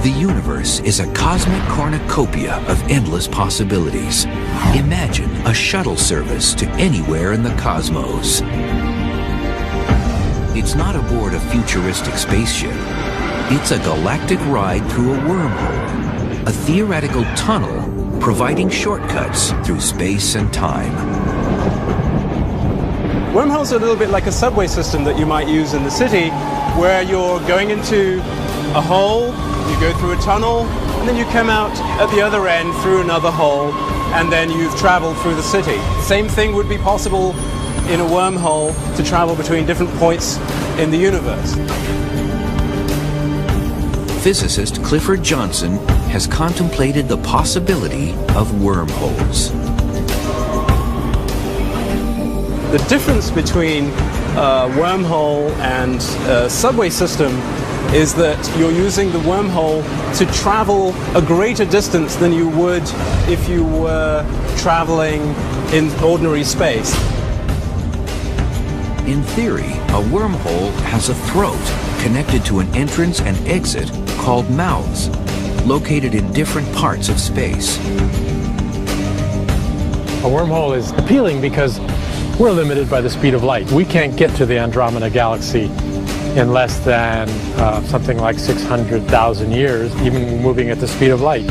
The universe is a cosmic cornucopia of endless possibilities. Imagine a shuttle service to anywhere in the cosmos. It's not aboard a futuristic spaceship. It's a galactic ride through a wormhole, a theoretical tunnel providing shortcuts through space and time. Wormholes are a little bit like a subway system that you might use in the city, where you're going into a hole, you go through a tunnel, and then you come out at the other end through another hole, and then you've traveled through the city. Same thing would be possible in a wormhole to travel between different points in the universe. Physicist Clifford Johnson has contemplated the possibility of wormholes. The difference between a wormhole and a subway system is that you're using the wormhole to travel a greater distance than you would if you were traveling in ordinary space. In theory, a wormhole has a throat connected to an entrance and exit called mouths, located in different parts of space. A wormhole is appealing because we're limited by the speed of light. We can't get to the Andromeda Galaxy in less than something like 600,000 years, even moving at the speed of light.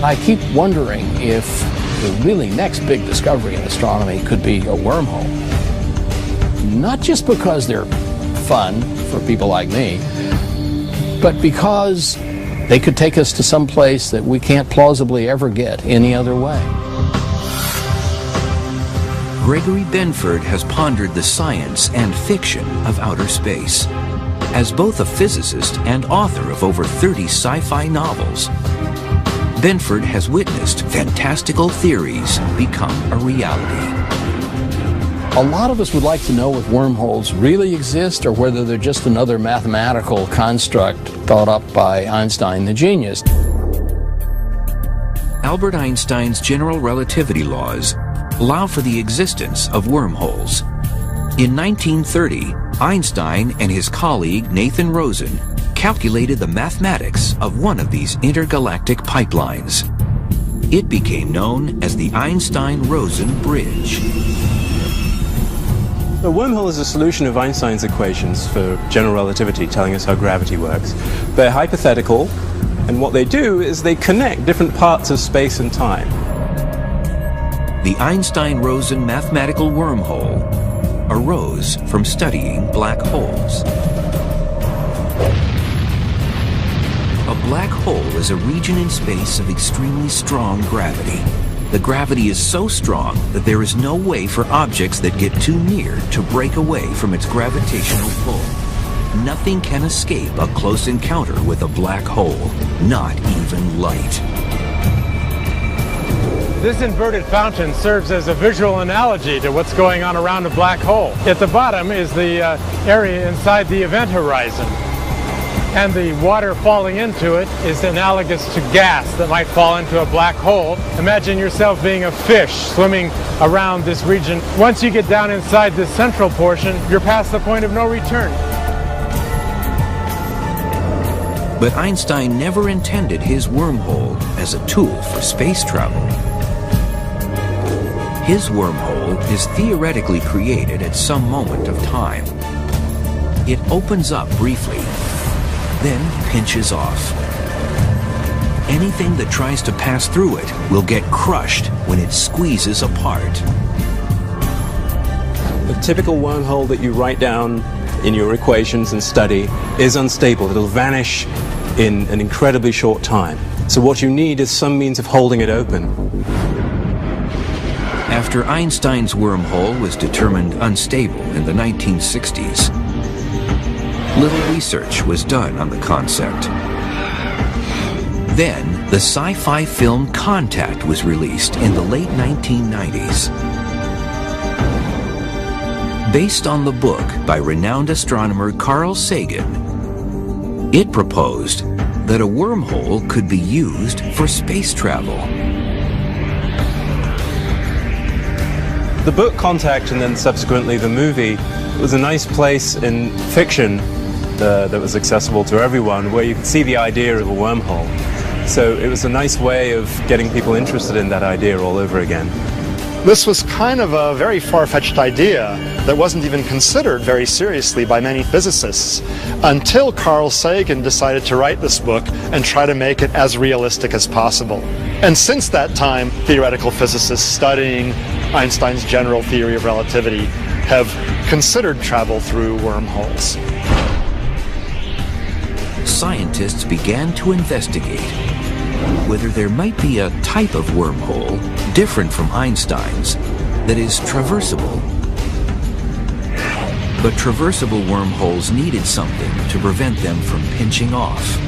I keep wondering if the really next big discovery in astronomy could be a wormhole. Not just because they're fun for people like me, but because they could take us to some place that we can't plausibly ever get any other way. Gregory Benford has pondered the science and fiction of outer space. As both a physicist and author of over 30 sci-fi novels, Benford has witnessed fantastical theories become a reality. A lot of us would like to know if wormholes really exist or whether they're just another mathematical construct thought up by Einstein the genius. Albert Einstein's general relativity laws allow for the existence of wormholes. In 1930, Einstein and his colleague Nathan Rosen calculated the mathematics of one of these intergalactic pipelines. It became known as the Einstein-Rosen bridge. A wormhole is a solution of Einstein's equations for general relativity, telling us how gravity works. They're hypothetical, and what they do is they connect different parts of space and time. The Einstein-Rosen mathematical wormhole arose from studying black holes. A black hole is a region in space of extremely strong gravity. The gravity is so strong that there is no way for objects that get too near to break away from its gravitational pull. Nothing can escape a close encounter with a black hole, not even light. This inverted fountain serves as a visual analogy to what's going on around a black hole. At the bottom is the area inside the event horizon. And the water falling into it is analogous to gas that might fall into a black hole. Imagine yourself being a fish swimming around this region. Once you get down inside this central portion, you're past the point of no return. But Einstein never intended his wormhole as a tool for space travel. His wormhole is theoretically created at some moment of time. It opens up briefly, then pinches off. Anything that tries to pass through it will get crushed when it squeezes apart. The typical wormhole that you write down in your equations and study is unstable. It'll vanish in an incredibly short time. So what you need is some means of holding it open. After Einstein's wormhole was determined unstable in the 1960s, little research was done on the concept. Then, the sci-fi film Contact was released in the late 1990s. Based on the book by renowned astronomer Carl Sagan, it proposed that a wormhole could be used for space travel. The book Contact and then subsequently the movie was a nice place in fiction that was accessible to everyone, where you could see the idea of a wormhole. So it was a nice way of getting people interested in that idea all over again. This was kind of a very far-fetched idea that wasn't even considered very seriously by many physicists until Carl Sagan decided to write this book and try to make it as realistic as possible. And since that time, theoretical physicists studying Einstein's general theory of relativity have considered travel through wormholes. Scientists began to investigate whether there might be a type of wormhole different from Einstein's that is traversable. But traversable wormholes needed something to prevent them from pinching off.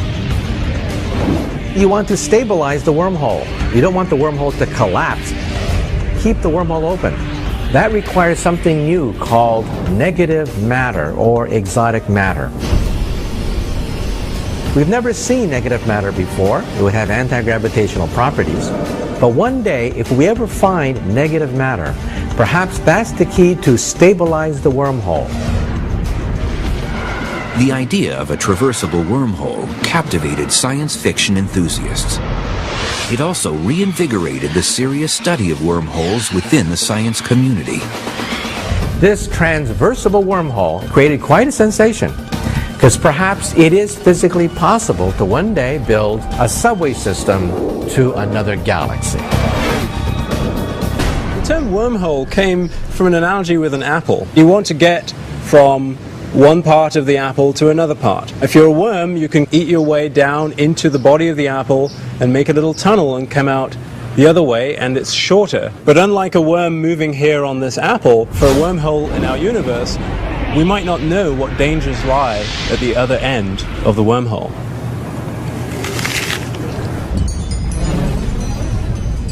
You want to stabilize the wormhole. You don't want the wormhole to collapse. Keep the wormhole open. That requires something new called negative matter or exotic matter. We've never seen negative matter before. It would have anti-gravitational properties. But one day, if we ever find negative matter, perhaps that's the key to stabilize the wormhole. The idea of a traversable wormhole captivated science fiction enthusiasts. It also reinvigorated the serious study of wormholes within the science community. This transversable wormhole created quite a sensation, because perhaps it is physically possible to one day build a subway system to another galaxy. The term wormhole came from an analogy with an apple. You want to get from one part of the apple to another part. If you're a worm, you can eat your way down into the body of the apple and make a little tunnel and come out the other way, and it's shorter. But unlike a worm moving here on this apple, for a wormhole in our universe, we might not know what dangers lie at the other end of the wormhole.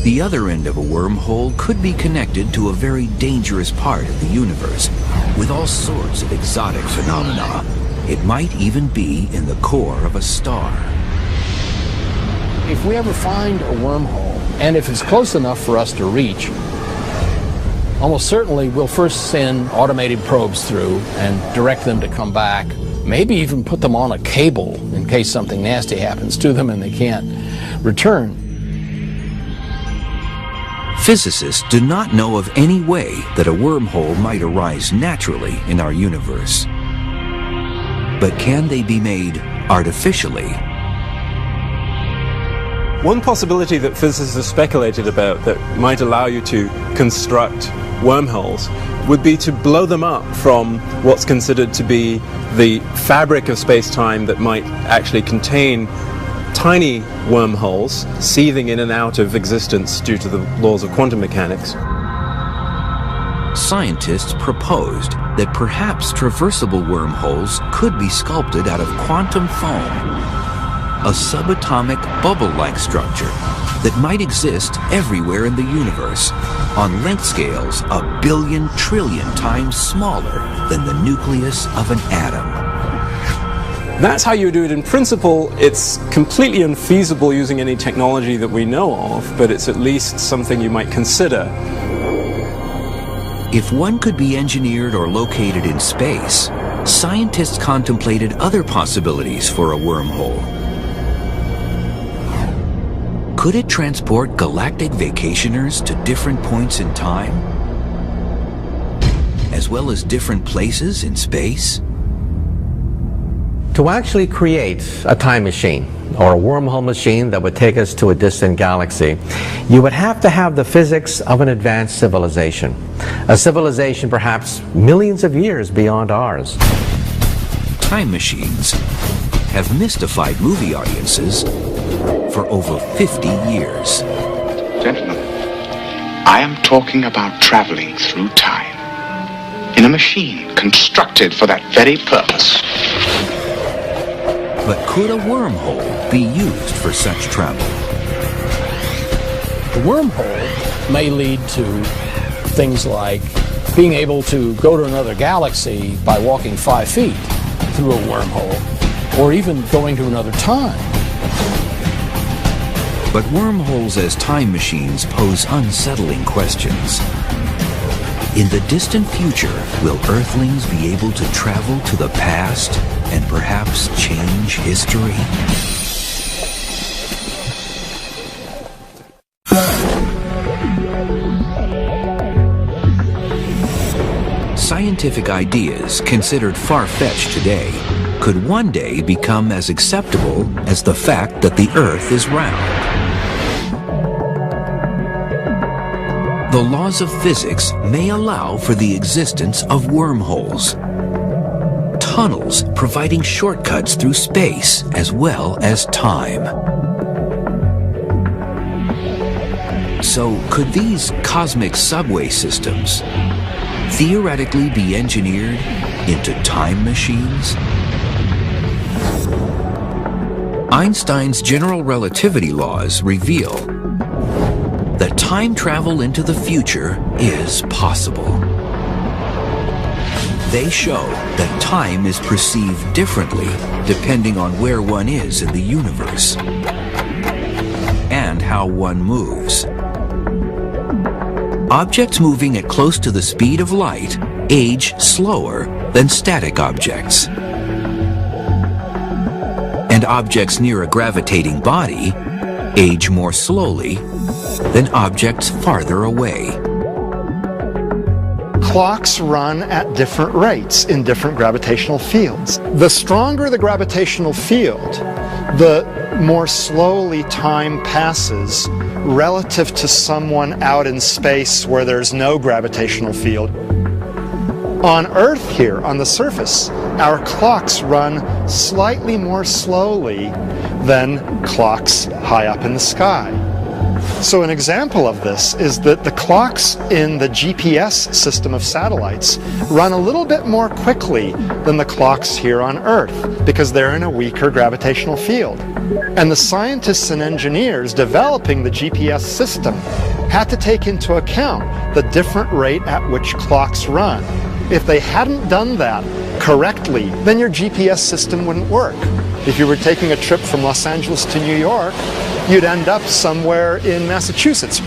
The other end of a wormhole could be connected to a very dangerous part of the universe, with all sorts of exotic phenomena. It might even be in the core of a star. If we ever find a wormhole, and if it's close enough for us to reach, almost certainly we'll first send automated probes through and direct them to come back, maybe even put them on a cable in case something nasty happens to them and they can't return. Physicists do not know of any way that a wormhole might arise naturally in our universe. But can they be made artificially? One possibility that physicists have speculated about that might allow you to construct wormholes would be to blow them up from what's considered to be the fabric of space-time that might actually contain tiny wormholes seething in and out of existence due to the laws of quantum mechanics. Scientists proposed that perhaps traversable wormholes could be sculpted out of quantum foam, a subatomic bubble-like structure that might exist everywhere in the universe on length scales 1 billion trillion times smaller than the nucleus of an atom. That's how you do it in principle. It's completely unfeasible using any technology that we know of, but it's at least something you might consider. If one could be engineered or located in space, scientists contemplated other possibilities for a wormhole. Could it transport galactic vacationers to different points in time, as well as different places in space? To actually create a time machine or a wormhole machine that would take us to a distant galaxy, you would have to have the physics of an advanced civilization. A civilization perhaps millions of years beyond ours. Time machines have mystified movie audiences for over 50 years. Gentlemen, I am talking about traveling through time in a machine constructed for that very purpose. But could a wormhole be used for such travel? The wormhole may lead to things like being able to go to another galaxy by walking 5 feet through a wormhole, or even going to another time. But wormholes as time machines pose unsettling questions. In the distant future, will Earthlings be able to travel to the past and perhaps change history? Scientific ideas considered far-fetched today could one day become as acceptable as the fact that the Earth is round. The laws of physics may allow for the existence of wormholes, tunnels providing shortcuts through space as well as time. So, could these cosmic subway systems theoretically be engineered into time machines? Einstein's general relativity laws reveal that time travel into the future is possible. They show that time is perceived differently depending on where one is in the universe and how one moves. Objects moving at close to the speed of light age slower than static objects. And objects near a gravitating body age more slowly than objects farther away. Clocks run at different rates in different gravitational fields. The stronger the gravitational field, the more slowly time passes relative to someone out in space where there's no gravitational field. On Earth here, on the surface, our clocks run slightly more slowly than clocks high up in the sky. So an example of this is that the clocks in the GPS system of satellites run a little bit more quickly than the clocks here on Earth because they're in a weaker gravitational field. And the scientists and engineers developing the GPS system had to take into account the different rate at which clocks run. If they hadn't done that correctly, then your GPS system wouldn't work. If you were taking a trip from Los Angeles to New York, you'd end up somewhere in Massachusetts.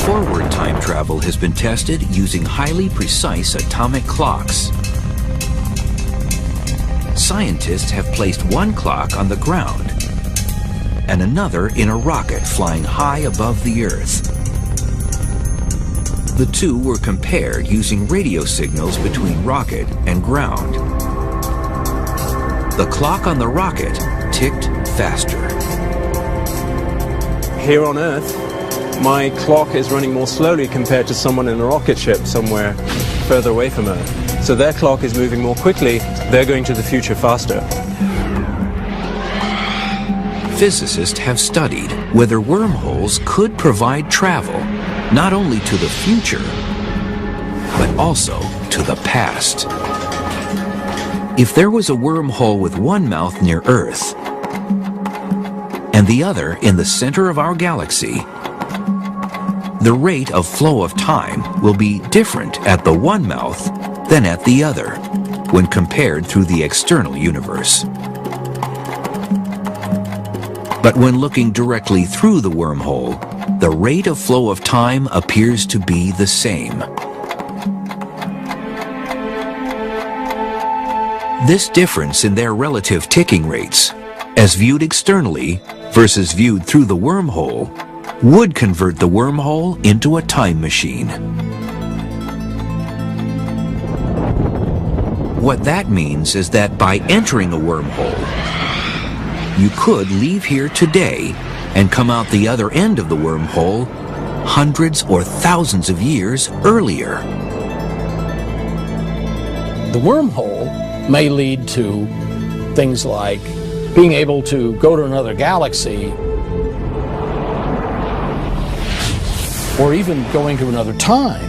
Forward time travel has been tested using highly precise atomic clocks. Scientists have placed one clock on the ground and another in a rocket flying high above the Earth. The two were compared using radio signals between rocket and ground. The clock on the rocket ticked faster. Here on Earth, my clock is running more slowly compared to someone in a rocket ship somewhere further away from Earth. So their clock is moving more quickly, they're going to the future faster. Physicists have studied whether wormholes could provide travel not only to the future, but also to the past. If there was a wormhole with one mouth near Earth and the other in the center of our galaxy, the rate of flow of time will be different at the one mouth than at the other when compared through the external universe. But when looking directly through the wormhole, the rate of flow of time appears to be the same. This difference in their relative ticking rates, as viewed externally versus viewed through the wormhole, would convert the wormhole into a time machine. What that means is that by entering a wormhole, you could leave here today and come out the other end of the wormhole hundreds or thousands of years earlier. The wormhole may lead to things like being able to go to another galaxy or even going to another time.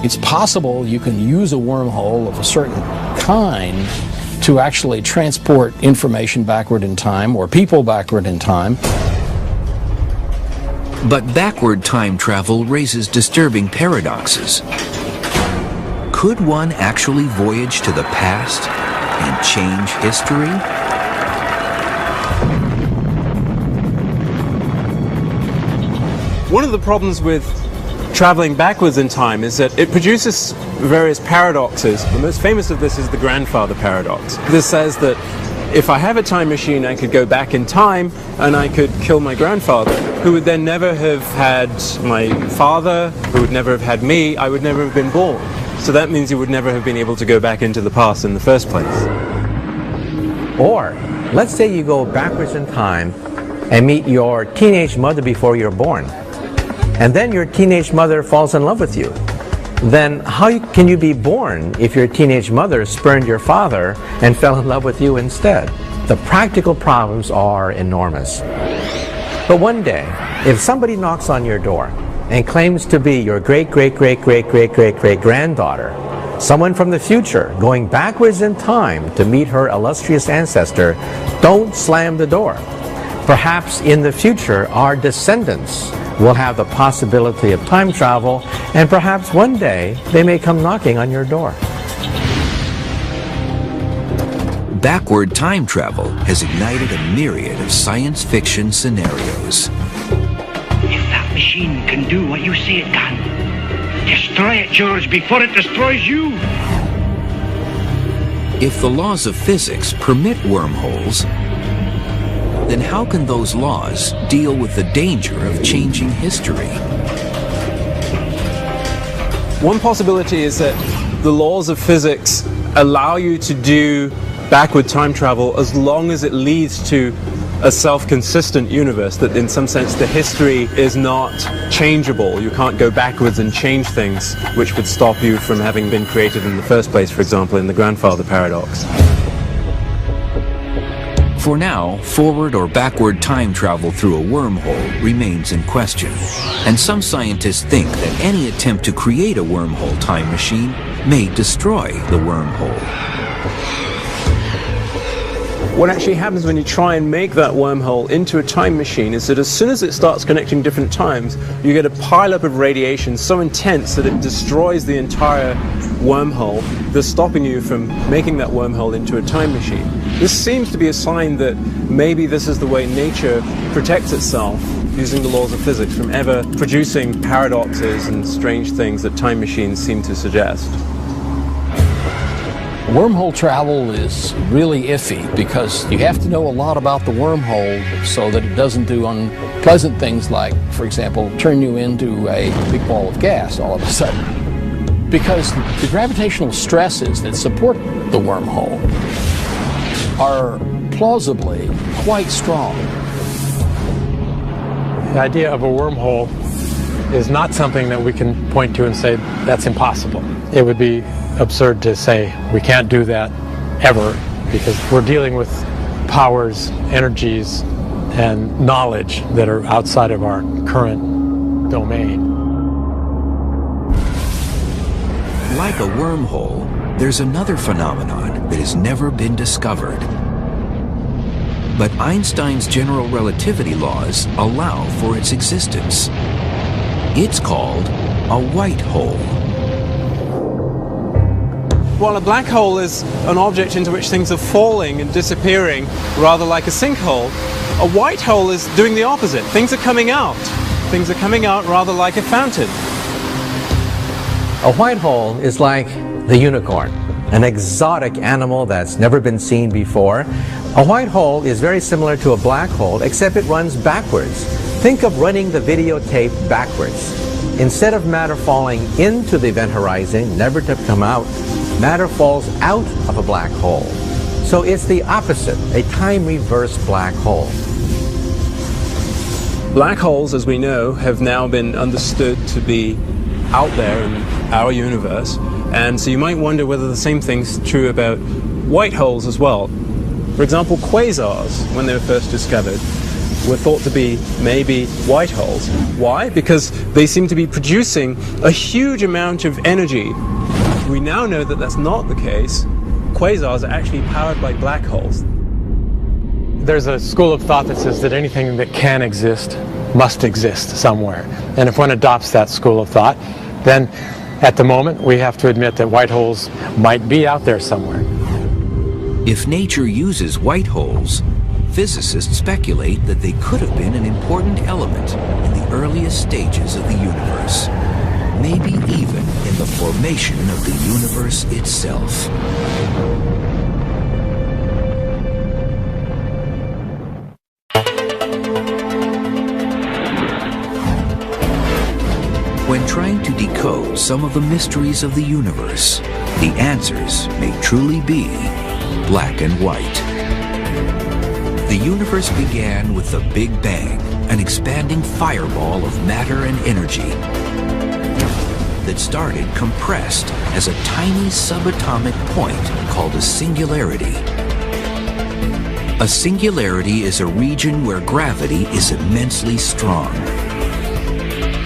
It's possible you can use a wormhole of a certain kind to actually transport information backward in time or people backward in time. But backward time travel raises disturbing paradoxes. Could one actually voyage to the past and change history? One of the problems with traveling backwards in time is that it produces various paradoxes. The most famous of this is the grandfather paradox. This says that if I have a time machine, I could go back in time and I could kill my grandfather, who would then never have had my father, who would never have had me. I would never have been born. So that means you would never have been able to go back into the past in the first place. Or, let's say you go backwards in time and meet your teenage mother before you're born. And then your teenage mother falls in love with you. Then how can you be born if your teenage mother spurned your father and fell in love with you instead? The practical problems are enormous. But one day, if somebody knocks on your door and claims to be your great-great-great-great-great-great-great-granddaughter, someone from the future going backwards in time to meet her illustrious ancestor, don't slam the door. Perhaps in the future, our descendants will have the possibility of time travel, and perhaps one day they may come knocking on your door. Backward time travel has ignited a myriad of science fiction scenarios. If that machine can do what you say it can, destroy it, George, before it destroys you. If the laws of physics permit wormholes, then how can those laws deal with the danger of changing history? One possibility is that the laws of physics allow you to do backward time travel as long as it leads to a self-consistent universe, that in some sense the history is not changeable. You can't go backwards and change things which would stop you from having been created in the first place, for example, in the grandfather paradox. For now, forward or backward time travel through a wormhole remains in question, and some scientists think that any attempt to create a wormhole time machine may destroy the wormhole. What actually happens when you try and make that wormhole into a time machine is that as soon as it starts connecting different times, you get a pileup of radiation so intense that it destroys the entire wormhole, thus stopping you from making that wormhole into a time machine. This seems to be a sign that maybe this is the way nature protects itself, using the laws of physics, from ever producing paradoxes and strange things that time machines seem to suggest. Wormhole travel is really iffy because you have to know a lot about the wormhole so that it doesn't do unpleasant things like, for example, turn you into a big ball of gas all of a sudden. Because the gravitational stresses that support the wormhole are plausibly quite strong. The idea of a wormhole is not something that we can point to and say that's impossible. It would be absurd to say we can't do that ever, because we're dealing with powers, energies, and knowledge that are outside of our current domain. Like a wormhole, there's another phenomenon that has never been discovered. But Einstein's general relativity laws allow for its existence. It's called a white hole. While a black hole is an object into which things are falling and disappearing, rather like a sinkhole, a white hole is doing the opposite. Things are coming out. Things are coming out rather like a fountain. A white hole is like the unicorn, an exotic animal that's never been seen before. A white hole is very similar to a black hole, except it runs backwards. Think of running the videotape backwards. Instead of matter falling into the event horizon, never to come out, matter falls out of a black hole. So it's the opposite, a time-reversed black hole. Black holes, as we know, have now been understood to be out there in our universe, and so you might wonder whether the same thing's true about white holes as well. For example, quasars, when they were first discovered, were thought to be maybe white holes. Why? Because they seem to be producing a huge amount of energy. We now know that that's not the case. Quasars are actually powered by black holes. There's a school of thought that says that anything that can exist must exist somewhere. And if one adopts that school of thought, then at the moment we have to admit that white holes might be out there somewhere. If nature uses white holes, physicists speculate that they could have been an important element in the earliest stages of the universe. maybe even in the formation of the universe itself. When trying to decode some of the mysteries of the universe, the answers may truly be black and white. The universe began with the Big Bang, an expanding fireball of matter and energy that started compressed as a tiny subatomic point called a singularity. A singularity is a region where gravity is immensely strong.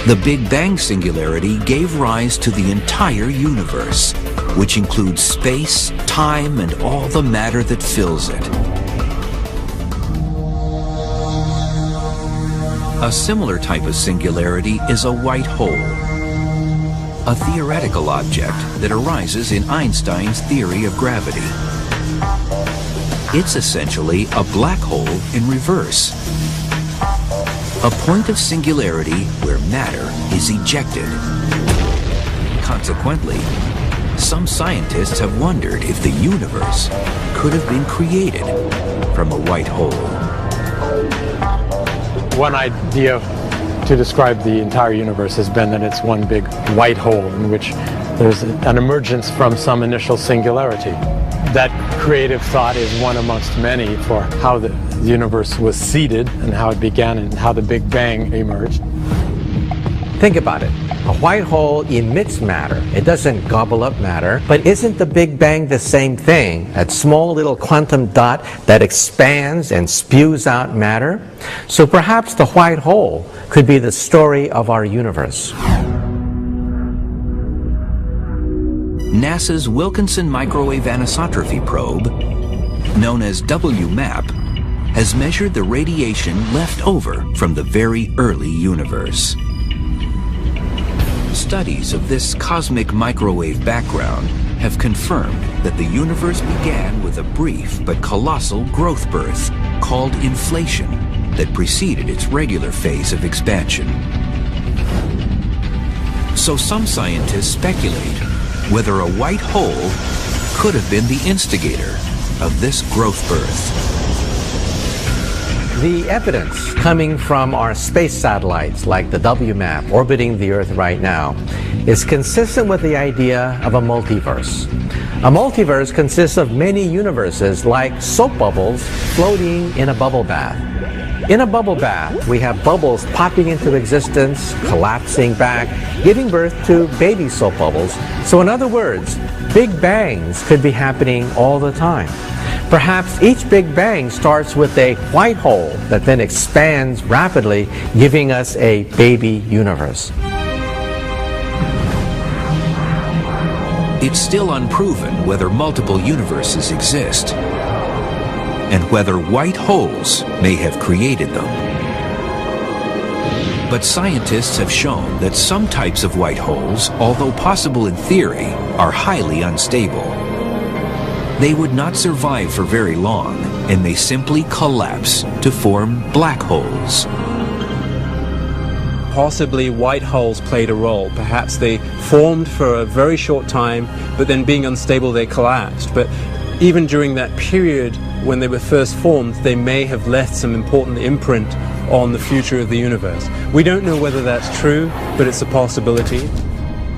The Big Bang singularity gave rise to the entire universe, which includes space, time, and all the matter that fills it. A similar type of singularity is a white hole, a theoretical object that arises in Einstein's theory of gravity. It's essentially a black hole in reverse, a point of singularity where matter is ejected. Consequently, some scientists have wondered if the universe could have been created from a white hole. One idea to describe the entire universe has been that it's one big white hole in which there's an emergence from some initial singularity. That creative thought is one amongst many for how the universe was seeded and how it began and how the Big Bang emerged. Think about it. A white hole emits matter. It doesn't gobble up matter. But isn't the Big Bang the same thing? A small little quantum dot that expands and spews out matter? So perhaps the white hole could be the story of our universe. NASA's Wilkinson Microwave Anisotropy Probe, known as WMAP, has measured the radiation left over from the very early universe. Studies of this cosmic microwave background have confirmed that the universe began with a brief but colossal growth birth called inflation that preceded its regular phase of expansion. So some scientists speculate whether a white hole could have been the instigator of this growth birth. The evidence coming from our space satellites like the WMAP orbiting the Earth right now is consistent with the idea of a multiverse. A multiverse consists of many universes like soap bubbles floating in a bubble bath. In a bubble bath, we have bubbles popping into existence, collapsing back, giving birth to baby soap bubbles. So in other words, Big Bangs could be happening all the time. Perhaps each Big Bang starts with a white hole that then expands rapidly, giving us a baby universe. It's still unproven whether multiple universes exist, and whether white holes may have created them. But scientists have shown that some types of white holes, although possible in theory, are highly unstable. They would not survive for very long, and may simply collapse to form black holes. Possibly white holes played a role. Perhaps they formed for a very short time, but then being unstable they collapsed. But even during that period when they were first formed, they may have left some important imprint on the future of the universe. We don't know whether that's true, but it's a possibility.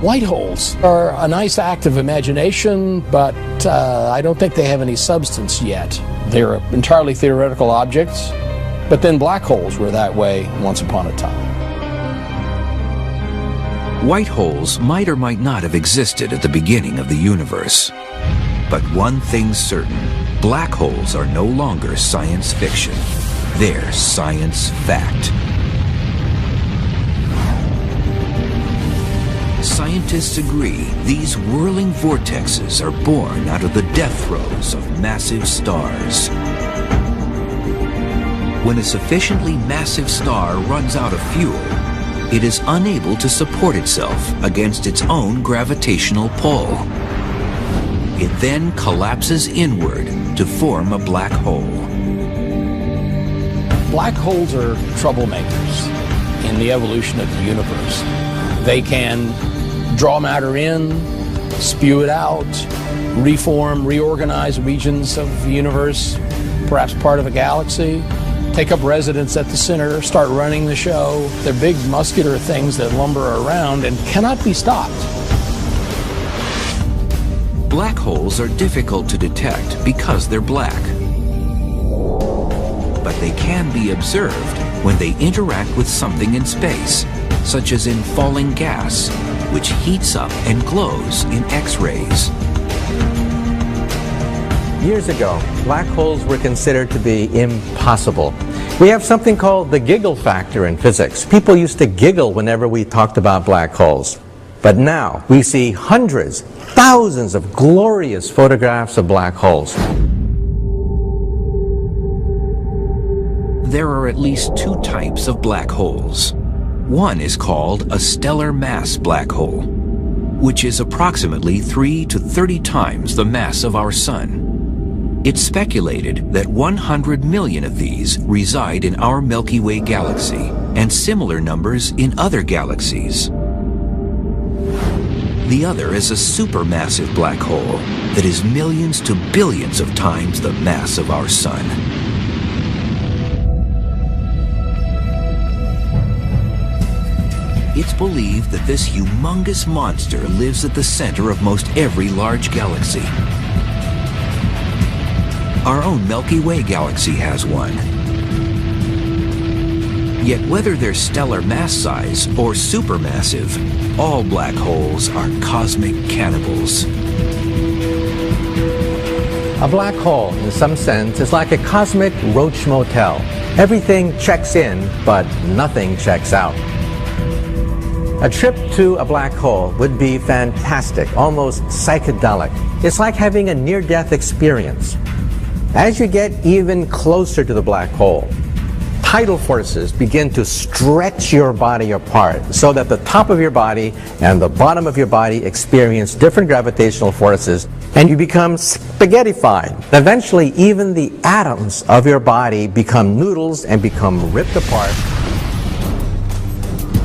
White holes are a nice act of imagination, but I don't think they have any substance yet. They're entirely theoretical objects, but then black holes were that way once upon a time. White holes might or might not have existed at the beginning of the universe. But one thing's certain, black holes are no longer science fiction. They're science fact. Scientists agree these whirling vortexes are born out of the death throes of massive stars. When a sufficiently massive star runs out of fuel, it is unable to support itself against its own gravitational pull. It then collapses inward to form a black hole. Black holes are troublemakers in the evolution of the universe. They can draw matter in, spew it out, reform, reorganize regions of the universe, perhaps part of a galaxy, take up residence at the center, start running the show. They're big muscular things that lumber around and cannot be stopped. Black holes are difficult to detect because they're black. But they can be observed when they interact with something in space, such as in falling gas, which heats up and glows in X-rays. Years ago, black holes were considered to be impossible. We have something called the giggle factor in physics. People used to giggle whenever we talked about black holes. But now, we see hundreds, thousands of glorious photographs of black holes. There are at least two types of black holes. One is called a stellar mass black hole, which is approximately 3 to 30 times the mass of our Sun. It's speculated that 100 million of these reside in our Milky Way galaxy, and similar numbers in other galaxies. The other is a supermassive black hole that is millions to billions of times the mass of our Sun. It's believed that this humongous monster lives at the center of most every large galaxy. Our own Milky Way galaxy has one. Yet whether they're stellar mass size or supermassive, all black holes are cosmic cannibals. A black hole, in some sense, is like a cosmic roach motel. Everything checks in, but nothing checks out. A trip to a black hole would be fantastic, almost psychedelic. It's like having a near-death experience. As you get even closer to the black hole, tidal forces begin to stretch your body apart so that the top of your body and the bottom of your body experience different gravitational forces, and you become spaghettified. Eventually, even the atoms of your body become noodles and become ripped apart.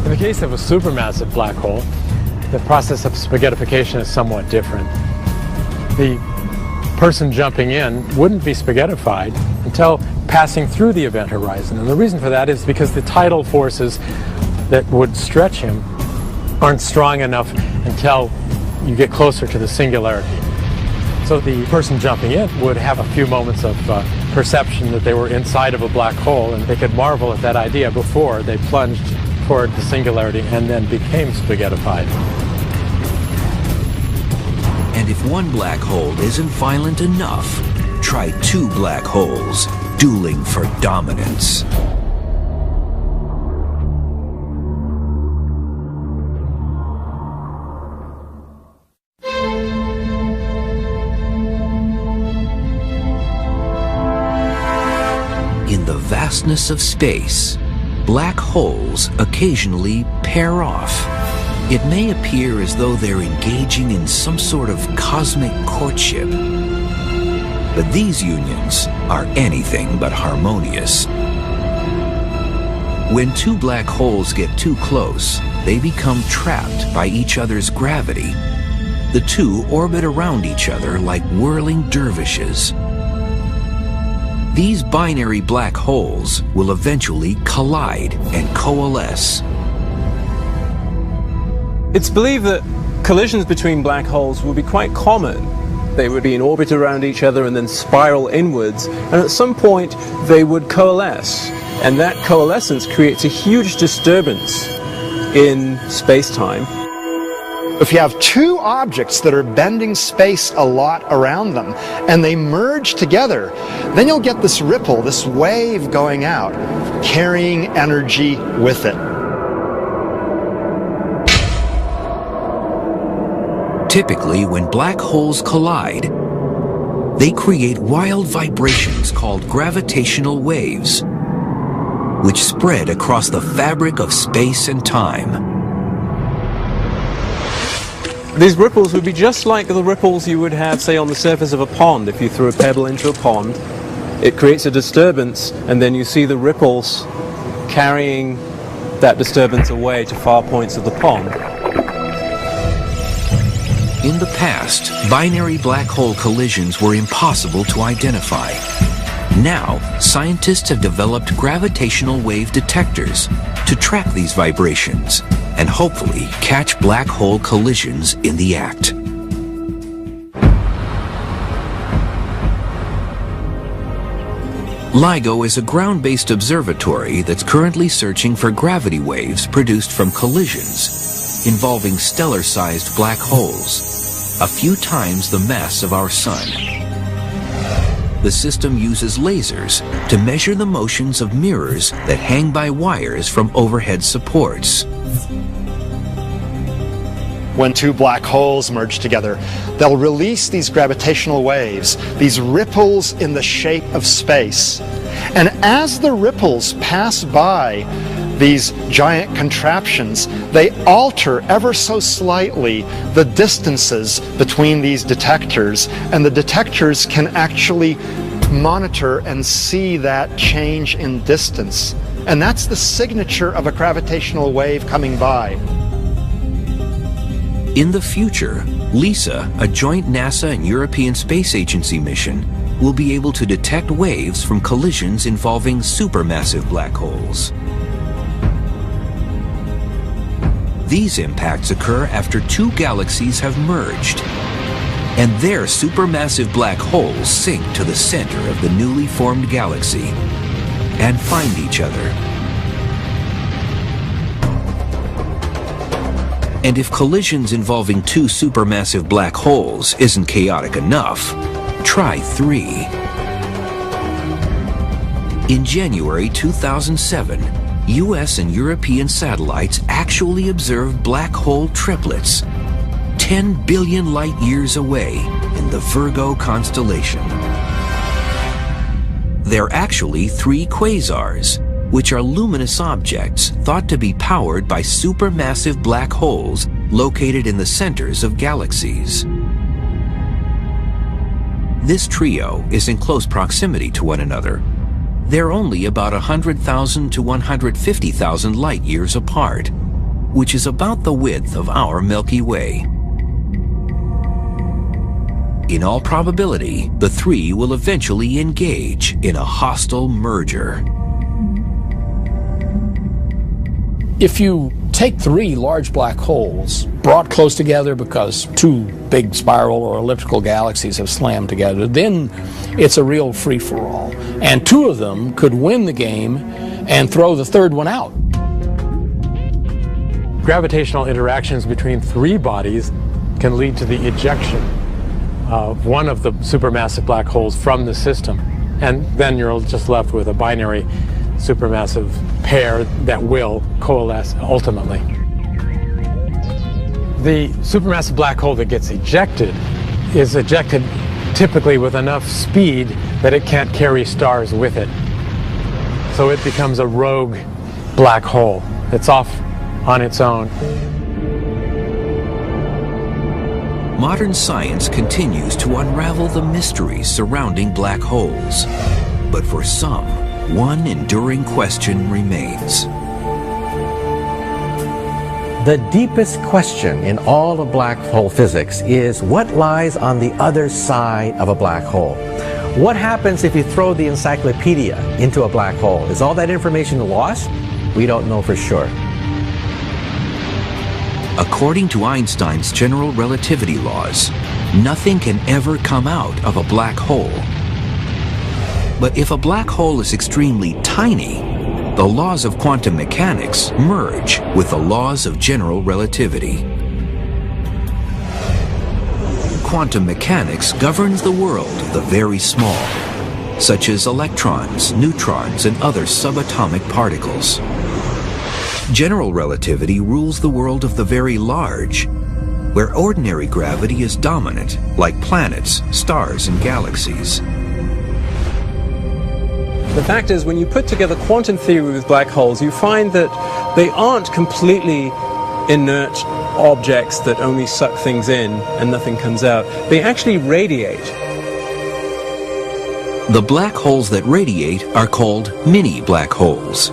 In the case of a supermassive black hole, the process of spaghettification is somewhat different. The person jumping in wouldn't be spaghettified until passing through the event horizon. And the reason for that is because the tidal forces that would stretch him aren't strong enough until you get closer to the singularity. So the person jumping in would have a few moments of perception that they were inside of a black hole, and they could marvel at that idea before they plunged toward the singularity and then became spaghettified. And if one black hole isn't violent enough, try two black holes dueling for dominance. In the vastness of space, black holes occasionally pair off. It may appear as though they're engaging in some sort of cosmic courtship. But these unions are anything but harmonious. When two black holes get too close, they become trapped by each other's gravity. The two orbit around each other like whirling dervishes. These binary black holes will eventually collide and coalesce. It's believed that collisions between black holes will be quite common. They would be in orbit around each other and then spiral inwards, and at some point they would coalesce. And that coalescence creates a huge disturbance in space-time. If you have two objects that are bending space a lot around them, and they merge together, then you'll get this ripple, this wave going out, carrying energy with it. Typically, when black holes collide, they create wild vibrations called gravitational waves, which spread across the fabric of space and time. These ripples would be just like the ripples you would have, say, on the surface of a pond. If you threw a pebble into a pond, it creates a disturbance, and then you see the ripples carrying that disturbance away to far points of the pond. In the past, binary black hole collisions were impossible to identify. Now, scientists have developed gravitational wave detectors to track these vibrations and hopefully catch black hole collisions in the act. LIGO is a ground-based observatory that's currently searching for gravity waves produced from collisions involving stellar-sized black holes, a few times the mass of our Sun. The system uses lasers to measure the motions of mirrors that hang by wires from overhead supports. When two black holes merge together, they'll release these gravitational waves, these ripples in the shape of space. And as the ripples pass by these giant contraptions, they alter ever so slightly the distances between these detectors, and the detectors can actually monitor and see that change in distance. And that's the signature of a gravitational wave coming by. In the future, LISA, a joint NASA and European Space Agency mission, will be able to detect waves from collisions involving supermassive black holes. These impacts occur after two galaxies have merged, and their supermassive black holes sink to the center of the newly formed galaxy and find each other. And if collisions involving two supermassive black holes isn't chaotic enough, try three. In January 2007, US and European satellites actually observed black hole triplets 10 billion light years away in the Virgo constellation. They're actually three quasars, which are luminous objects thought to be powered by supermassive black holes located in the centers of galaxies. This trio is in close proximity to one another. They're only about 100,000 to 150,000 light years apart, which is about the width of our Milky Way. In all probability, the three will eventually engage in a hostile merger. If you take three large black holes brought close together because two big spiral or elliptical galaxies have slammed together, then it's a real free-for-all. And two of them could win the game and throw the third one out. Gravitational interactions between three bodies can lead to the ejection of one of the supermassive black holes from the system. And then you're just left with a binary supermassive pair that will coalesce ultimately. The supermassive black hole that gets ejected is ejected typically with enough speed that it can't carry stars with it. So it becomes a rogue black hole that's off on its own. Modern science continues to unravel the mysteries surrounding black holes. But for some, one enduring question remains. The deepest question in all of black hole physics is what lies on the other side of a black hole? What happens if you throw the encyclopedia into a black hole? Is all that information lost? We don't know for sure. According to Einstein's general relativity laws, nothing can ever come out of a black hole. But if a black hole is extremely tiny, the laws of quantum mechanics merge with the laws of general relativity. Quantum mechanics governs the world of the very small, such as electrons, neutrons, and other subatomic particles. General relativity rules the world of the very large, where ordinary gravity is dominant, like planets, stars, and galaxies. The fact is, when you put together quantum theory with black holes, you find that they aren't completely inert objects that only suck things in and nothing comes out. They actually radiate. The black holes that radiate are called mini black holes,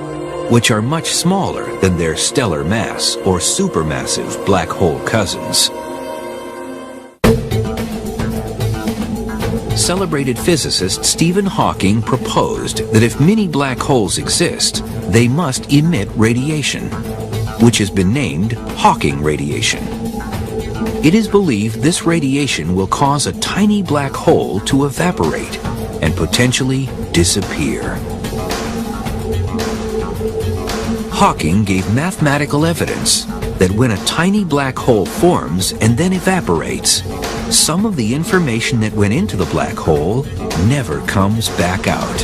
which are much smaller than their stellar mass or supermassive black hole cousins. celebrated physicist Stephen Hawking proposed that if many black holes exist, they must emit radiation, which has been named Hawking radiation. It is believed this radiation will cause a tiny black hole to evaporate and potentially disappear. Hawking gave mathematical evidence that when a tiny black hole forms and then evaporates, some of the information that went into the black hole never comes back out.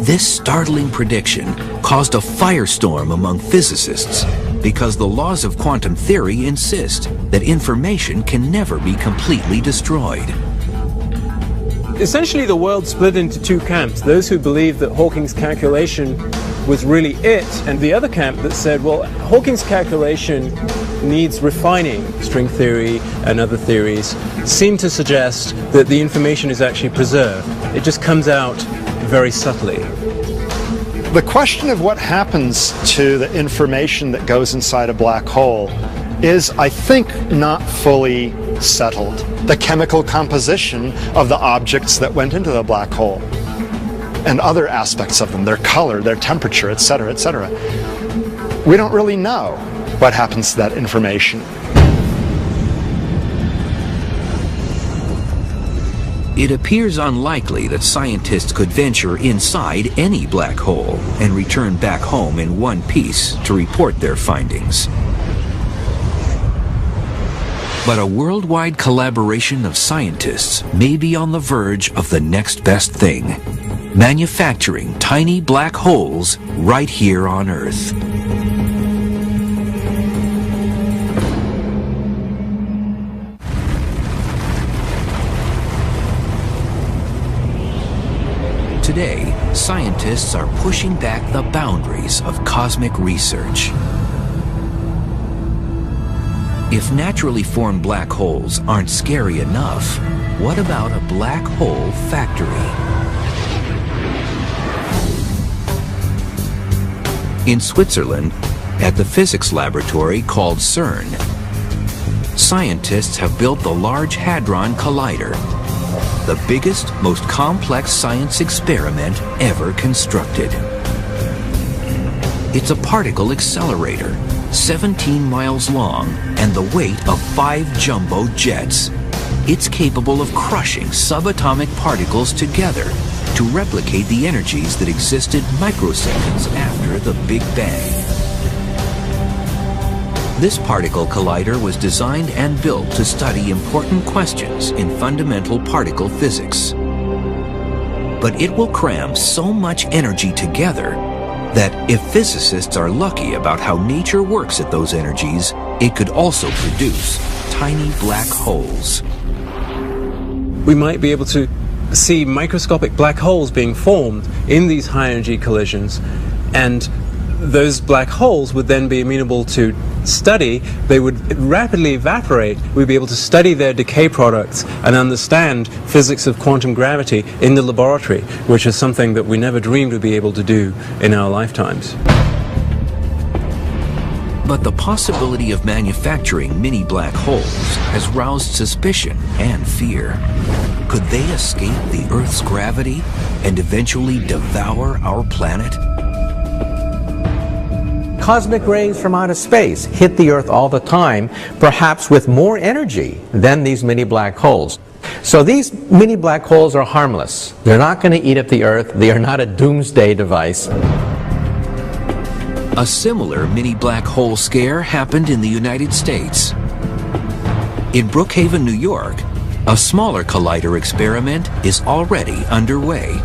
This startling prediction caused a firestorm among physicists because the laws of quantum theory insist that information can never be completely destroyed. Essentially, the world split into two camps: those who believed that Hawking's calculation was really it, and the other camp that said, well, Hawking's calculation needs refining. String theory and other theories seem to suggest that the information is actually preserved. It just comes out very subtly. The question of what happens to the information that goes inside a black hole is, I think, not fully settled. The chemical composition of the objects that went into the black hole and other aspects of them, their color, their temperature, etc., etc. We don't really know what happens to that information. It appears unlikely that scientists could venture inside any black hole and return back home in one piece to report their findings. But a worldwide collaboration of scientists may be on the verge of the next best thing: manufacturing tiny black holes right here on Earth. Today, scientists are pushing back the boundaries of cosmic research. If naturally formed black holes aren't scary enough, what about a black hole factory? In Switzerland, at the physics laboratory called CERN, scientists have built the Large Hadron Collider, the biggest, most complex science experiment ever constructed. It's a particle accelerator, 17 miles long and the weight of 5 jumbo jets. It's capable of crushing subatomic particles together to replicate the energies that existed microseconds after the Big Bang. This particle collider was designed and built to study important questions in fundamental particle physics. But it will cram so much energy together that if physicists are lucky about how nature works at those energies, it could also produce tiny black holes. We might be able to see microscopic black holes being formed in these high-energy collisions, and those black holes would then be amenable to study. They would rapidly evaporate. We'd be able to study their decay products and understand physics of quantum gravity in the laboratory, which is something that we never dreamed we'd be able to do in our lifetimes. But the possibility of manufacturing mini black holes has roused suspicion and fear. Could they escape the Earth's gravity and eventually devour our planet? Cosmic rays from outer space hit the Earth all the time, perhaps with more energy than these mini black holes. So these mini black holes are harmless. They're not going to eat up the Earth. They are not a doomsday device. A similar mini black hole scare happened in the United States. In Brookhaven, New York, a smaller collider experiment is already underway.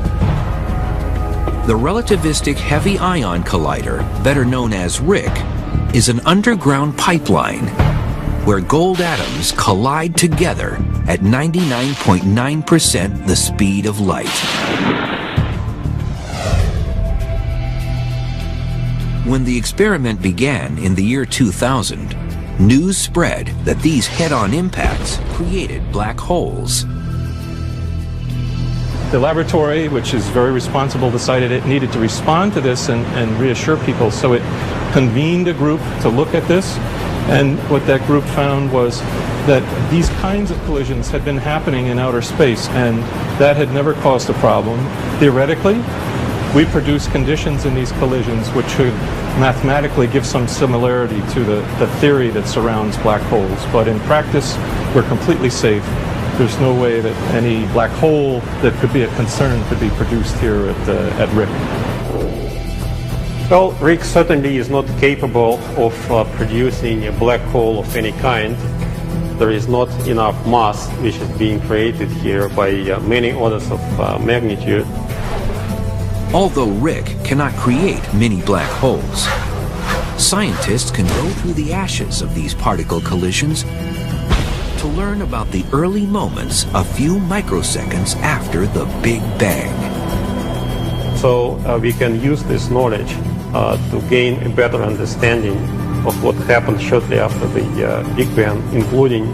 The Relativistic Heavy Ion Collider, better known as RHIC, is an underground pipeline where gold atoms collide together at 99.9% the speed of light. When the experiment began in the year 2000, news spread that these head-on impacts created black holes. The laboratory, which is very responsible, decided it needed to respond to this and reassure people, so it convened a group to look at this, and what that group found was that these kinds of collisions had been happening in outer space, and that had never caused a problem. Theoretically, we produce conditions in these collisions which should mathematically give some similarity to the theory that surrounds black holes. But in practice, we're completely safe. There's no way that any black hole that could be a concern could be produced here at RHIC. Well, RHIC certainly is not capable of producing a black hole of any kind. There is not enough mass which is being created here by many orders of magnitude. Although RHIC cannot create mini black holes, scientists can go through the ashes of these particle collisions to learn about the early moments a few microseconds after the Big Bang. So we can use this knowledge to gain a better understanding of what happened shortly after the Big Bang, including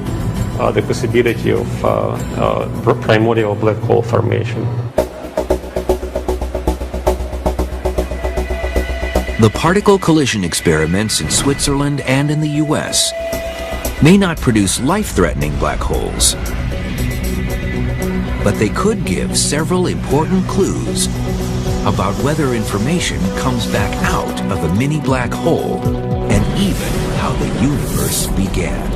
the possibility of primordial black hole formation. The particle collision experiments in Switzerland and in the US may not produce life-threatening black holes, but they could give several important clues about whether information comes back out of a mini black hole and even how the universe began.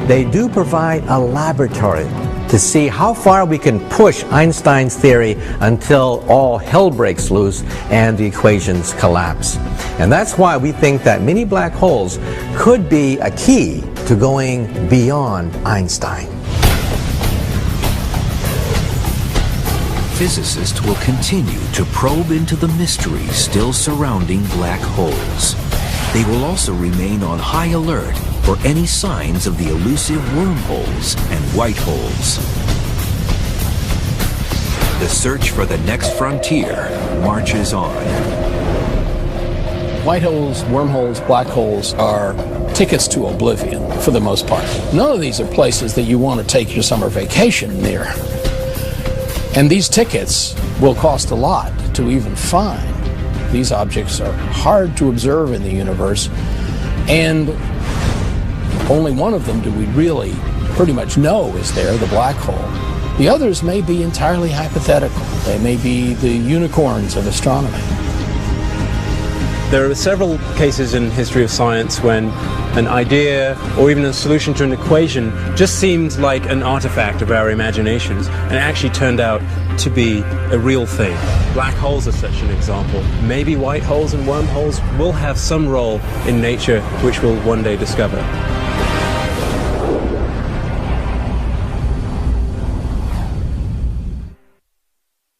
They do provide a laboratory to see how far we can push Einstein's theory until all hell breaks loose and the equations collapse. And that's why we think that mini black holes could be a key to going beyond Einstein. Physicists will continue to probe into the mysteries still surrounding black holes. They will also remain on high alert for any signs of the elusive wormholes and white holes. The search for the next frontier marches on. White holes, wormholes, black holes are tickets to oblivion for the most part. None of these are places that you want to take your summer vacation near. And these tickets will cost a lot to even find. These objects are hard to observe in the universe, and only one of them do we really pretty much know is there, the black hole. The others may be entirely hypothetical. They may be the unicorns of astronomy. There are several cases in history of science when an idea or even a solution to an equation just seems like an artifact of our imaginations and actually turned out to be a real thing. Black holes are such an example. Maybe white holes and wormholes will have some role in nature which we'll one day discover.